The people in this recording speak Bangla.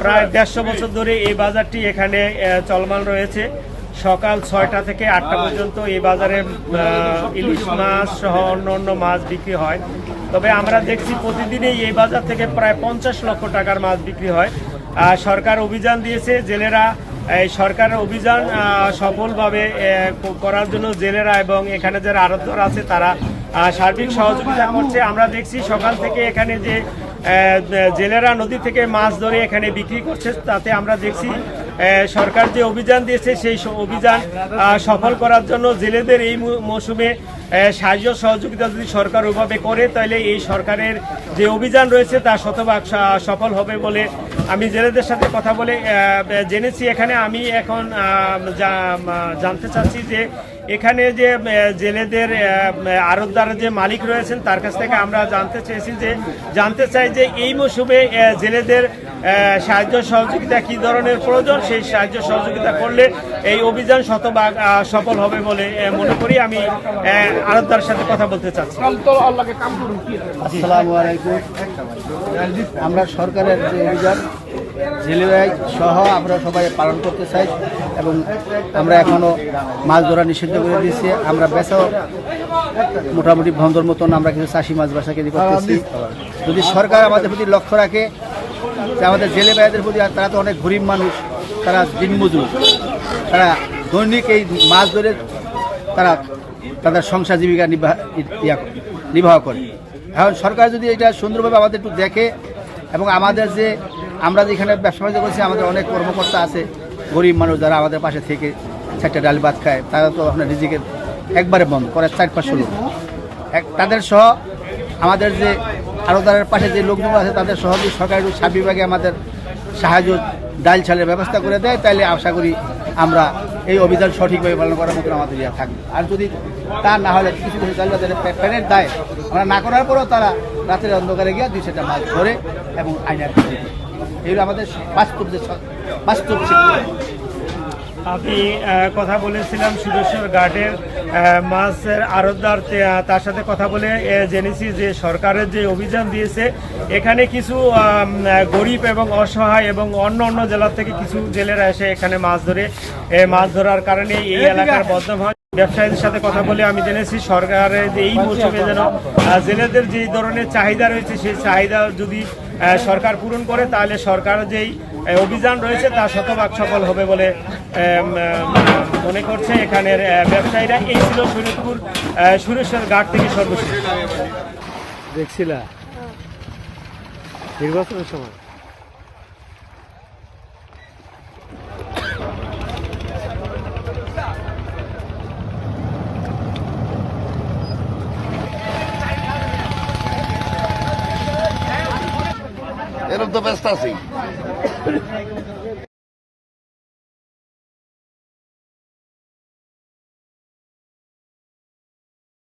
প্রায় 150 বছর ধরে এই বাজারটি এখানে চলমান রয়েছে। সকাল 6টা থেকে 8টা পর্যন্ত এই বাজারে ইলিশ মাছ সহ অন্য মাছ বিক্রি হয়। তবে আমরা দেখছি প্রতিদিনই এই বাজার থেকে প্রায় 50 লক্ষ টাকার মাছ বিক্রি হয়। সরকার অভিযান দিয়েছে, জেলেরা এই সরকারের অভিযান সফলভাবে করার জন্য জেলেরা এবং এখানে যারা আড়তদার আছে তারা সার্বিক সহযোগিতা করছে। আমরা দেখছি সকাল থেকে এখানে যে জেলেরা নদী থেকে মাছ ধরে এখানে বিক্রি করছে, তাতে আমরা দেখছি সরকার যে অভিযান দিয়েছে সেই অভিযান সফল করার জন্য জেলেদের এই মৌসুমে সাহায্য সহযোগিতা যদি সরকার ওইভাবে করে তাহলে এই সরকারের যে অভিযান রয়েছে তা শতভাগ সফল হবে বলে আমি জেলেদের সাথে কথা বলে জেনেছি। এখানে আমি এখন জানতে চাচ্ছি যে এখানে যে জেলেদের আড়তদার যে মালিক রয়েছেন তার কাছ থেকে আমরা জানতে চাই যে এই মৌসুমে জেলেদের সাহায্য সহযোগিতা কী ধরনের প্রয়োজন, সেই সাহায্য সহযোগিতা করলে এই অভিযান শতভাগ সফল হবে বলে মনে করি। আমি আড়তদার সাথে কথা বলতে চাচ্ছি। আসসালামু আলাইকুম। আমরা সরকারের যে অভিযান জেলেরাই সহ আমরা সবাই পালন করতে চাই এবং আমরা এখনও মাছ ধরা নিষিদ্ধ করে দিয়েছি। আমরা বেচাও মোটামুটি বন্ধর মতন আমরা কিছু চাষি মাছ বাসা কেজি করতেছি। যদি সরকার আমাদের প্রতি লক্ষ্য রাখে যে আমাদের জেলে ভাইদের প্রতি, আর তারা তো অনেক গরিব মানুষ, তারা দিনমজুর, তারা দৈনিক এই মাছ ধরে তারা তাদের সংসার জীবিকা নির্বাহ করে। এখন সরকার যদি এটা সুন্দরভাবে আমাদের একটু দেখে এবং আমাদের যে আমরা যেখানে ব্যবসা বাণিজ্য করছি আমাদের অনেক কর্মকর্তা আছে গরিব মানুষ যারা আমাদের পাশে থেকে 4টা ডাল ভাত খায়, তারা তো আপনার রিজিকের একবারে বন্ধ করে 4-5 লোক তাদের সহ আমাদের যে আড়তদারের পাশে যে লোকজন আছে তাদের সহ যদি সরকার একটু সাব বিভাগে আমাদের সাহায্য ডাল ছালের ব্যবস্থা করে দেয় তাহলে আশা করি আমরা এই অভিযান সঠিকভাবে পালন করার মতন আমাদের ইয়া থাকবে। আর যদি তা না হলে কিছু কিছু চাইলে তাদের প্যানের দায় আমরা না করার পরেও তারা রাতের অন্ধকারে গিয়ে 2-4টা মাছ ধরে এবং আইনার এইগুলো আমাদের বাস্তব শিক্ষা। আমি কথা বলেছিলাম সুরেশ্বর ঘাটের মাছের আড়তদার, তার সাথে কথা বলে জেনেছি যে সরকারের যে অভিযান দিয়েছে এখানে কিছু গরিব এবং অসহায় এবং অন্য জেলা থেকে কিছু জেলেরা এসে এখানে মাছ ধরার কারণে এই এলাকার বদনাম হয়। ব্যবসায়ীদের সাথে কথা বলে আমি জেনেছি সরকারের এই মৌসুমে যেন জেলেদের যে ধরনের চাহিদা রয়েছে সেই চাহিদা যদি সরকার পূরণ করে তাহলে সরকার যেই অভিযান রয়েছে তা শতভাগ সফল হবে বলে মনে করছে এখানের ব্যবসায়ীরা। এই ছিল শরীয়তপুর সুরেশ্বর ঘাট থেকে সর্বশেষ। দেখছিলা নির্বাচনের সময় এরকম তো ব্যস্ত আছি।